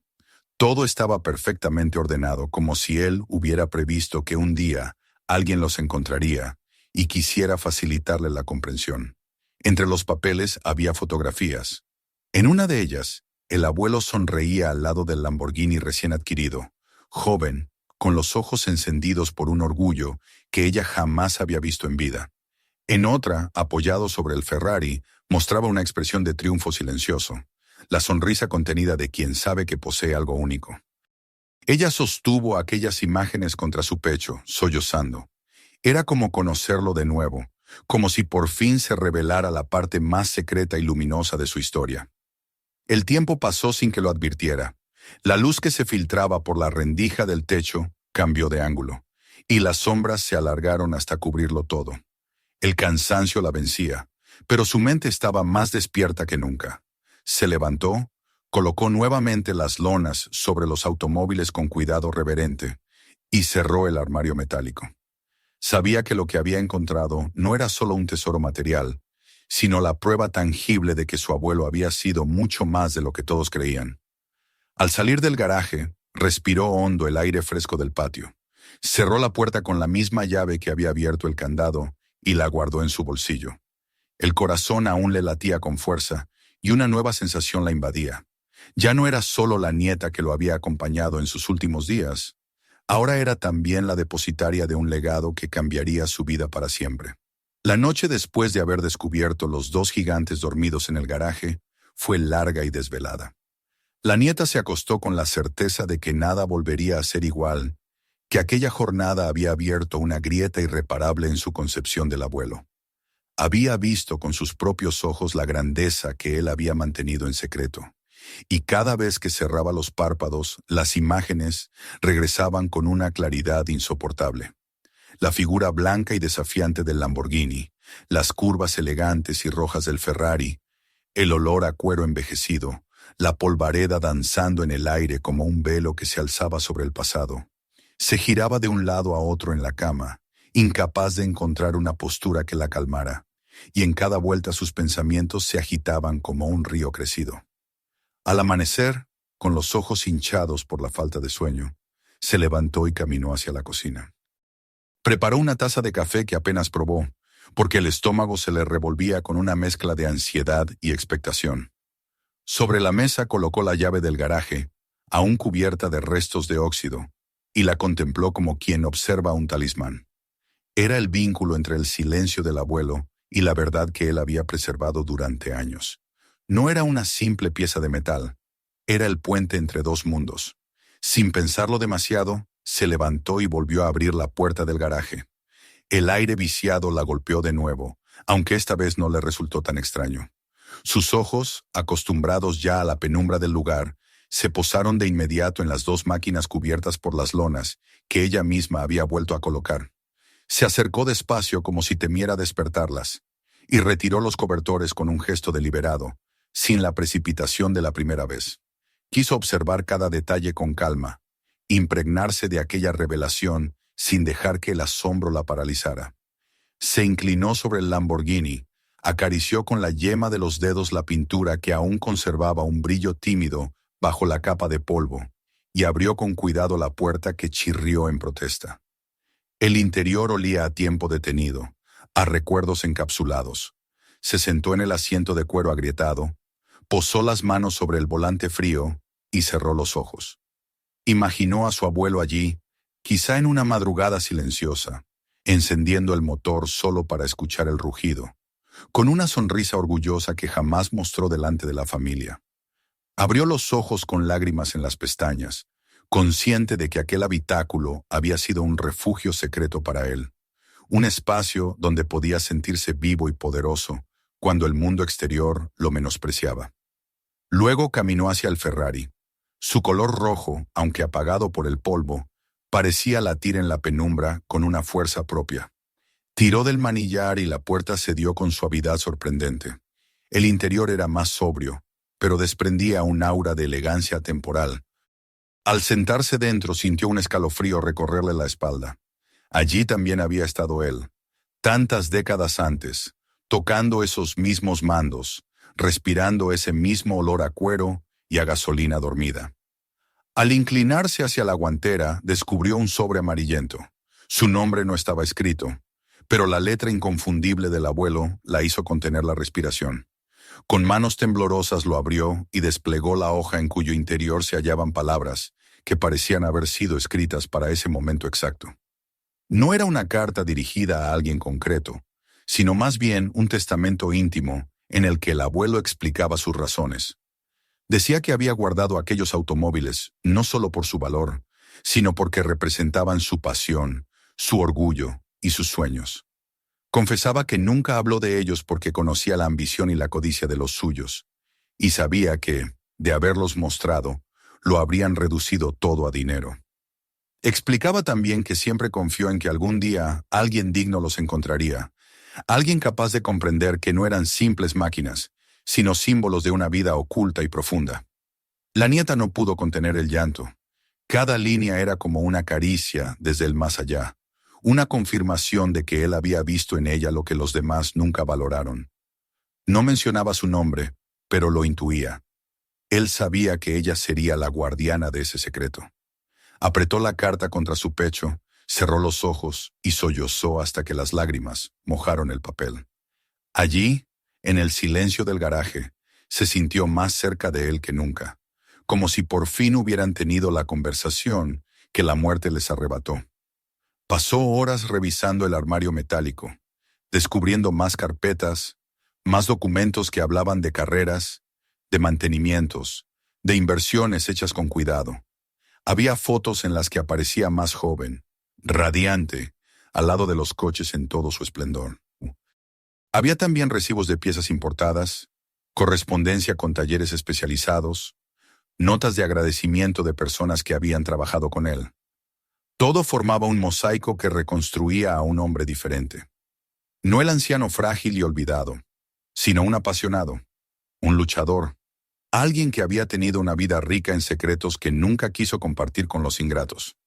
Todo estaba perfectamente ordenado, como si él hubiera previsto que un día alguien los encontraría y quisiera facilitarle la comprensión. Entre los papeles había fotografías. En una de ellas, el abuelo sonreía al lado del Lamborghini recién adquirido, joven, con los ojos encendidos por un orgullo que ella jamás había visto en vida. En otra, apoyado sobre el Ferrari, mostraba una expresión de triunfo silencioso, la sonrisa contenida de quien sabe que posee algo único. Ella sostuvo aquellas imágenes contra su pecho, sollozando. Era como conocerlo de nuevo, como si por fin se revelara la parte más secreta y luminosa de su historia. El tiempo pasó sin que lo advirtiera. La luz que se filtraba por la rendija del techo cambió de ángulo, y las sombras se alargaron hasta cubrirlo todo. El cansancio la vencía, pero su mente estaba más despierta que nunca. Se levantó, colocó nuevamente las lonas sobre los automóviles con cuidado reverente y cerró el armario metálico. Sabía que lo que había encontrado no era solo un tesoro material, sino la prueba tangible de que su abuelo había sido mucho más de lo que todos creían. Al salir del garaje, respiró hondo el aire fresco del patio. Cerró la puerta con la misma llave que había abierto el candado y la guardó en su bolsillo. El corazón aún le latía con fuerza y una nueva sensación la invadía. Ya no era solo la nieta que lo había acompañado en sus últimos días, ahora era también la depositaria de un legado que cambiaría su vida para siempre. La noche después de haber descubierto los dos gigantes dormidos en el garaje fue larga y desvelada. La nieta se acostó con la certeza de que nada volvería a ser igual, que aquella jornada había abierto una grieta irreparable en su concepción del abuelo. Había visto con sus propios ojos la grandeza que él había mantenido en secreto, y cada vez que cerraba los párpados, las imágenes regresaban con una claridad insoportable. La figura blanca y desafiante del Lamborghini, las curvas elegantes y rojas del Ferrari, el olor a cuero envejecido, la polvareda danzando en el aire como un velo que se alzaba sobre el pasado. Se giraba de un lado a otro en la cama, incapaz de encontrar una postura que la calmara, y en cada vuelta sus pensamientos se agitaban como un río crecido. Al amanecer, con los ojos hinchados por la falta de sueño, se levantó y caminó hacia la cocina. Preparó una taza de café que apenas probó, porque el estómago se le revolvía con una mezcla de ansiedad y expectación. Sobre la mesa colocó la llave del garaje, aún cubierta de restos de óxido, y la contempló como quien observa un talismán. Era el vínculo entre el silencio del abuelo y la verdad que él había preservado durante años. No era una simple pieza de metal, era el puente entre dos mundos. Sin pensarlo demasiado, se levantó y volvió a abrir la puerta del garaje. El aire viciado la golpeó de nuevo, aunque esta vez no le resultó tan extraño. Sus ojos, acostumbrados ya a la penumbra del lugar, se posaron de inmediato en las dos máquinas cubiertas por las lonas que ella misma había vuelto a colocar. Se acercó despacio como si temiera despertarlas, y retiró los cobertores con un gesto deliberado, sin la precipitación de la primera vez. Quiso observar cada detalle con calma, impregnarse de aquella revelación sin dejar que el asombro la paralizara. Se inclinó sobre el Lamborghini, acarició con la yema de los dedos la pintura que aún conservaba un brillo tímido bajo la capa de polvo, y abrió con cuidado la puerta que chirrió en protesta. El interior olía a tiempo detenido, a recuerdos encapsulados. Se sentó en el asiento de cuero agrietado, posó las manos sobre el volante frío y cerró los ojos. Imaginó a su abuelo allí, quizá en una madrugada silenciosa, encendiendo el motor solo para escuchar el rugido, con una sonrisa orgullosa que jamás mostró delante de la familia. Abrió los ojos con lágrimas en las pestañas, consciente de que aquel habitáculo había sido un refugio secreto para él, un espacio donde podía sentirse vivo y poderoso cuando el mundo exterior lo menospreciaba. Luego caminó hacia el Ferrari. Su color rojo, aunque apagado por el polvo, parecía latir en la penumbra con una fuerza propia. Tiró del manillar y la puerta cedió con suavidad sorprendente. El interior era más sobrio, pero desprendía un aura de elegancia temporal. Al sentarse dentro sintió un escalofrío recorrerle la espalda. Allí también había estado él, tantas décadas antes, tocando esos mismos mandos, respirando ese mismo olor a cuero y a gasolina dormida. Al inclinarse hacia la guantera, descubrió un sobre amarillento. Su nombre no estaba escrito, pero la letra inconfundible del abuelo la hizo contener la respiración. Con manos temblorosas lo abrió y desplegó la hoja en cuyo interior se hallaban palabras que parecían haber sido escritas para ese momento exacto. No era una carta dirigida a alguien concreto, sino más bien un testamento íntimo en el que el abuelo explicaba sus razones. Decía que había guardado aquellos automóviles no solo por su valor, sino porque representaban su pasión, su orgullo y sus sueños. Confesaba que nunca habló de ellos porque conocía la ambición y la codicia de los suyos, y sabía que, de haberlos mostrado, lo habrían reducido todo a dinero. Explicaba también que siempre confió en que algún día alguien digno los encontraría, alguien capaz de comprender que no eran simples máquinas, sino símbolos de una vida oculta y profunda. La nieta no pudo contener el llanto. Cada línea era como una caricia desde el más allá, una confirmación de que él había visto en ella lo que los demás nunca valoraron: No mencionaba su nombre, pero lo intuía. Él sabía que ella sería la guardiana de ese secreto. Apretó la carta contra su pecho, cerró los ojos y sollozó hasta que las lágrimas mojaron el papel. Allí, en el silencio del garaje, se sintió más cerca de él que nunca, como si por fin hubieran tenido la conversación que la muerte les arrebató. Pasó horas revisando el armario metálico, descubriendo más carpetas, más documentos que hablaban de carreras, de mantenimientos, de inversiones hechas con cuidado. Había fotos en las que aparecía más joven, radiante, al lado de los coches en todo su esplendor. Había también recibos de piezas importadas, correspondencia con talleres especializados, notas de agradecimiento de personas que habían trabajado con él. Todo formaba un mosaico que reconstruía a un hombre diferente. No el anciano frágil y olvidado, sino un apasionado, un luchador, alguien que había tenido una vida rica en secretos que nunca quiso compartir con los ingratos.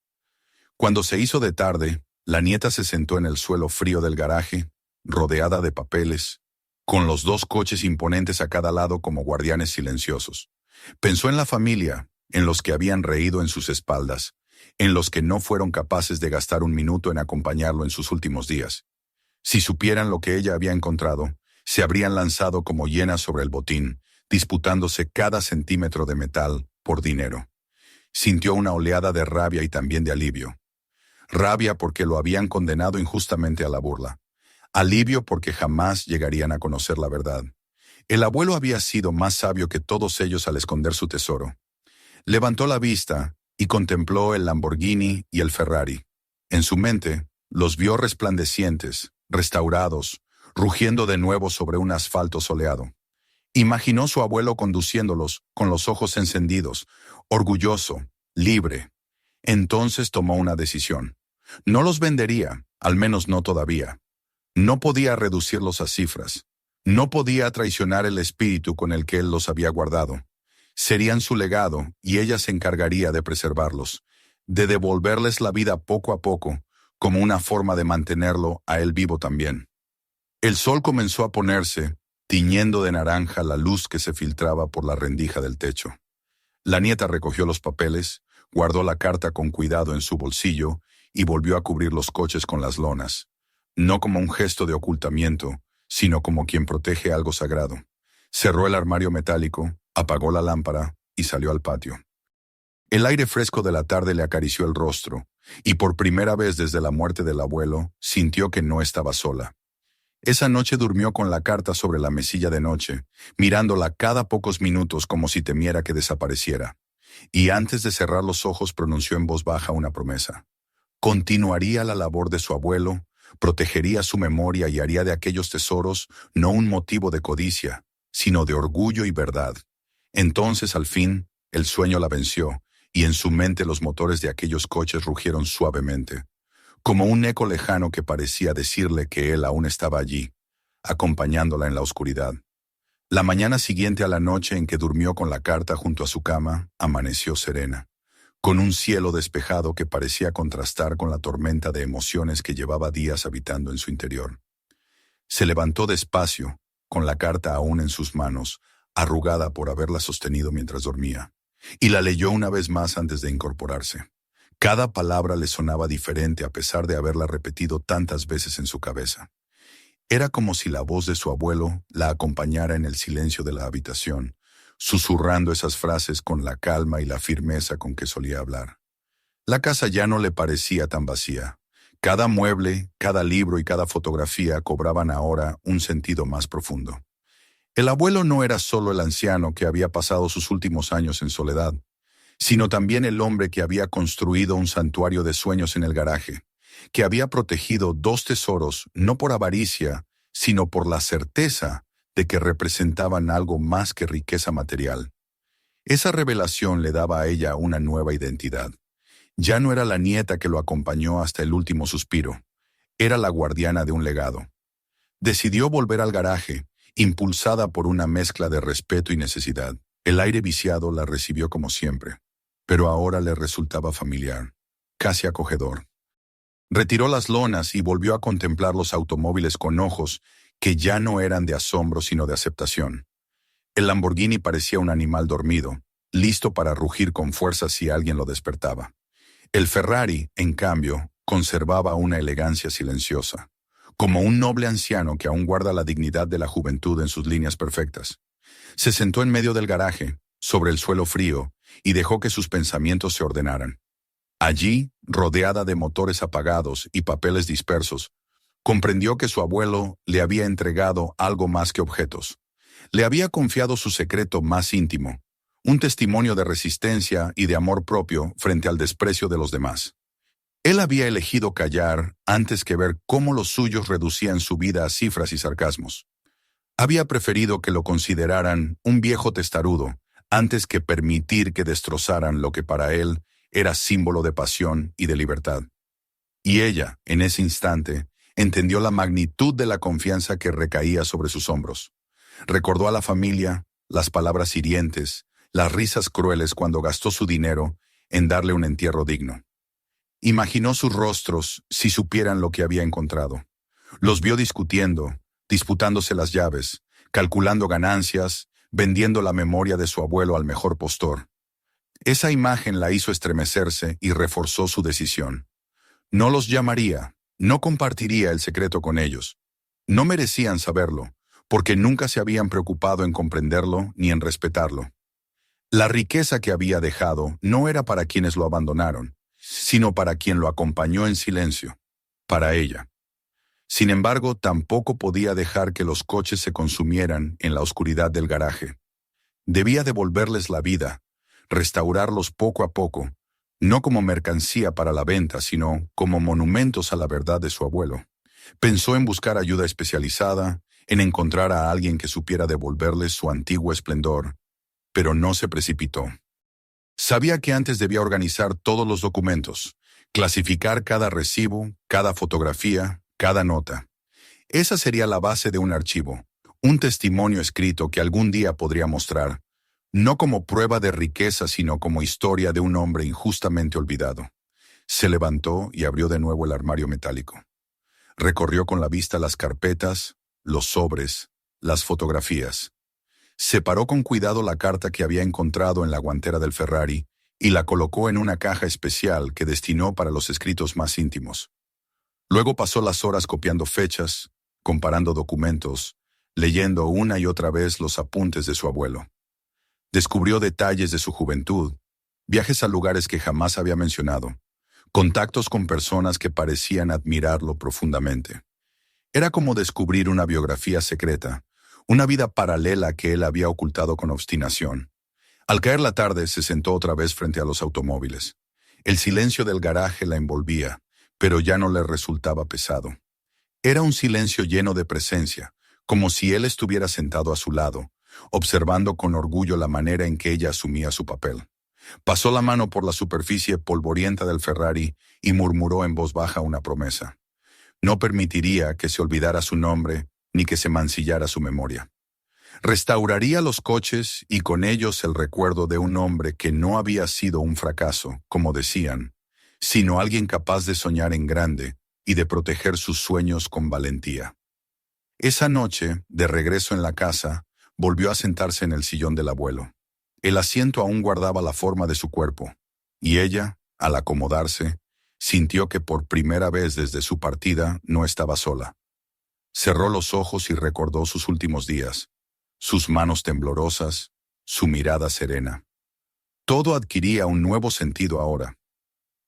Cuando se hizo de tarde, la nieta se sentó en el suelo frío del garaje, rodeada de papeles, con los dos coches imponentes a cada lado como guardianes silenciosos. Pensó en la familia, en los que habían reído en sus espaldas, en los que no fueron capaces de gastar un minuto en acompañarlo en sus últimos días. Si supieran lo que ella había encontrado, se habrían lanzado como hienas sobre el botín, disputándose cada centímetro de metal por dinero. Sintió una oleada de rabia y también de alivio. Rabia porque lo habían condenado injustamente a la burla. Alivio porque jamás llegarían a conocer la verdad. El abuelo había sido más sabio que todos ellos al esconder su tesoro. Levantó la vista y contempló el Lamborghini y el Ferrari. En su mente, los vio resplandecientes, restaurados, rugiendo de nuevo sobre un asfalto soleado. Imaginó su abuelo conduciéndolos con los ojos encendidos, orgulloso, libre. Entonces tomó una decisión. No los vendería, al menos no todavía. No podía reducirlos a cifras. No podía traicionar el espíritu con el que él los había guardado. Serían su legado y ella se encargaría de preservarlos, de devolverles la vida poco a poco, como una forma de mantenerlo a él vivo también. El sol comenzó a ponerse, tiñendo de naranja la luz que se filtraba por la rendija del techo. La nieta recogió los papeles, guardó la carta con cuidado en su bolsillo y volvió a cubrir los coches con las lonas, no como un gesto de ocultamiento, sino como quien protege algo sagrado. Cerró el armario metálico, apagó la lámpara y salió al patio. El aire fresco de la tarde le acarició el rostro, y por primera vez desde la muerte del abuelo, sintió que no estaba sola. Esa noche durmió con la carta sobre la mesilla de noche, mirándola cada pocos minutos como si temiera que desapareciera. Y antes de cerrar los ojos pronunció en voz baja una promesa. Continuaría la labor de su abuelo, protegería su memoria y haría de aquellos tesoros no un motivo de codicia, sino de orgullo y verdad. Entonces, al fin, el sueño la venció, y en su mente los motores de aquellos coches rugieron suavemente, como un eco lejano que parecía decirle que él aún estaba allí, acompañándola en la oscuridad. La mañana siguiente a la noche en que durmió con la carta junto a su cama, amaneció serena, con un cielo despejado que parecía contrastar con la tormenta de emociones que llevaba días habitando en su interior. Se levantó despacio, con la carta aún en sus manos, arrugada por haberla sostenido mientras dormía, y la leyó una vez más antes de incorporarse. Cada palabra le sonaba diferente a pesar de haberla repetido tantas veces en su cabeza. Era como si la voz de su abuelo la acompañara en el silencio de la habitación, susurrando esas frases con la calma y la firmeza con que solía hablar. La casa ya no le parecía tan vacía. Cada mueble, cada libro y cada fotografía cobraban ahora un sentido más profundo. El abuelo no era solo el anciano que había pasado sus últimos años en soledad, sino también el hombre que había construido un santuario de sueños en el garaje, que había protegido dos tesoros no por avaricia, sino por la certeza de que representaban algo más que riqueza material. Esa revelación le daba a ella una nueva identidad. Ya no era la nieta que lo acompañó hasta el último suspiro, era la guardiana de un legado. Decidió volver al garaje, impulsada por una mezcla de respeto y necesidad. El aire viciado la recibió como siempre, pero ahora le resultaba familiar, casi acogedor. Retiró las lonas y volvió a contemplar los automóviles con ojos que ya no eran de asombro sino de aceptación. El Lamborghini parecía un animal dormido, listo para rugir con fuerza si alguien lo despertaba. El Ferrari, en cambio, conservaba una elegancia silenciosa, como un noble anciano que aún guarda la dignidad de la juventud en sus líneas perfectas. Se sentó en medio del garaje, sobre el suelo frío, y dejó que sus pensamientos se ordenaran. Allí, rodeada de motores apagados y papeles dispersos, comprendió que su abuelo le había entregado algo más que objetos. Le había confiado su secreto más íntimo, un testimonio de resistencia y de amor propio frente al desprecio de los demás. Él había elegido callar antes que ver cómo los suyos reducían su vida a cifras y sarcasmos. Había preferido que lo consideraran un viejo testarudo antes que permitir que destrozaran lo que para él era símbolo de pasión y de libertad. Y ella, en ese instante, entendió la magnitud de la confianza que recaía sobre sus hombros. Recordó a la familia, las palabras hirientes, las risas crueles cuando gastó su dinero en darle un entierro digno. Imaginó sus rostros si supieran lo que había encontrado. Los vio discutiendo, disputándose las llaves, calculando ganancias, vendiendo la memoria de su abuelo al mejor postor. Esa imagen la hizo estremecerse y reforzó su decisión. No los llamaría, no compartiría el secreto con ellos. No merecían saberlo, porque nunca se habían preocupado en comprenderlo ni en respetarlo. La riqueza que había dejado no era para quienes lo abandonaron, sino para quien lo acompañó en silencio, para ella. Sin embargo, tampoco podía dejar que los coches se consumieran en la oscuridad del garaje. Debía devolverles la vida, restaurarlos poco a poco, no como mercancía para la venta, sino como monumentos a la verdad de su abuelo. Pensó en buscar ayuda especializada, en encontrar a alguien que supiera devolverles su antiguo esplendor, pero no se precipitó. Sabía que antes debía organizar todos los documentos, clasificar cada recibo, cada fotografía, cada nota. Esa sería la base de un archivo, un testimonio escrito que algún día podría mostrar, no como prueba de riqueza, sino como historia de un hombre injustamente olvidado. Se levantó y abrió de nuevo el armario metálico. Recorrió con la vista las carpetas, los sobres, las fotografías. Separó con cuidado la carta que había encontrado en la guantera del Ferrari y la colocó en una caja especial que destinó para los escritos más íntimos. Luego pasó las horas copiando fechas, comparando documentos, leyendo una y otra vez los apuntes de su abuelo. Descubrió detalles de su juventud, viajes a lugares que jamás había mencionado, contactos con personas que parecían admirarlo profundamente. Era como descubrir una biografía secreta, una vida paralela que él había ocultado con obstinación. Al caer la tarde se sentó otra vez frente a los automóviles. El silencio del garaje la envolvía, pero ya no le resultaba pesado. Era un silencio lleno de presencia, como si él estuviera sentado a su lado, observando con orgullo la manera en que ella asumía su papel. Pasó la mano por la superficie polvorienta del Ferrari y murmuró en voz baja una promesa. No permitiría que se olvidara su nombre ni que se mancillara su memoria. Restauraría los coches y con ellos el recuerdo de un hombre que no había sido un fracaso, como decían, sino alguien capaz de soñar en grande y de proteger sus sueños con valentía. Esa noche, de regreso en la casa, volvió a sentarse en el sillón del abuelo. El asiento aún guardaba la forma de su cuerpo, y ella, al acomodarse, sintió que por primera vez desde su partida no estaba sola. Cerró los ojos y recordó sus últimos días, sus manos temblorosas, su mirada serena. Todo adquiría un nuevo sentido ahora.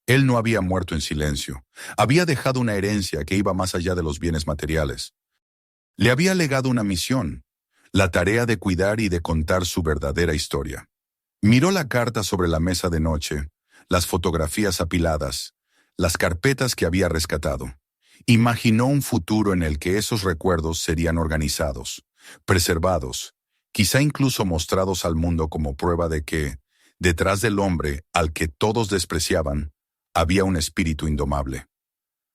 Él no había muerto en silencio, había dejado una herencia que iba más allá de los bienes materiales. Le había legado una misión, la tarea de cuidar y de contar su verdadera historia. Miró la carta sobre la mesa de noche, las fotografías apiladas, las carpetas que había rescatado. Imaginó un futuro en el que esos recuerdos serían organizados, preservados, quizá incluso mostrados al mundo como prueba de que, detrás del hombre al que todos despreciaban, había un espíritu indomable.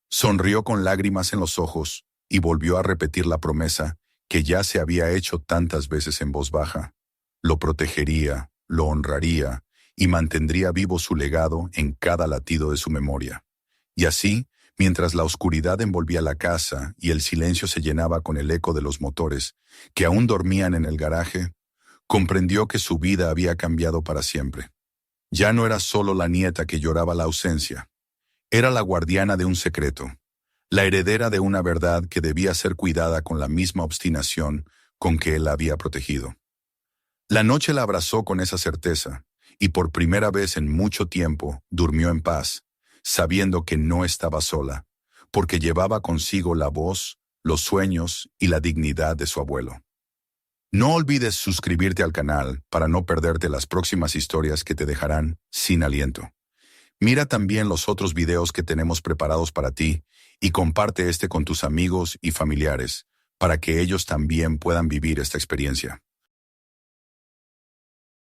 Sonrió con lágrimas en los ojos y volvió a repetir la promesa que ya se había hecho tantas veces en voz baja. Lo protegería, lo honraría y mantendría vivo su legado en cada latido de su memoria. Y así, Mientras la oscuridad envolvía la casa y el silencio se llenaba con el eco de los motores, que aún dormían en el garaje, comprendió que su vida había cambiado para siempre. Ya no era solo la nieta que lloraba la ausencia, era la guardiana de un secreto, la heredera de una verdad que debía ser cuidada con la misma obstinación con que él la había protegido. La noche la abrazó con esa certeza, y por primera vez en mucho tiempo durmió en paz, sabiendo que no estaba sola, porque llevaba consigo la voz, los sueños y la dignidad de su abuelo. No olvides suscribirte al canal para no perderte las próximas historias que te dejarán sin aliento. Mira también los otros videos que tenemos preparados para ti y comparte este con tus amigos y familiares para que ellos también puedan vivir esta experiencia.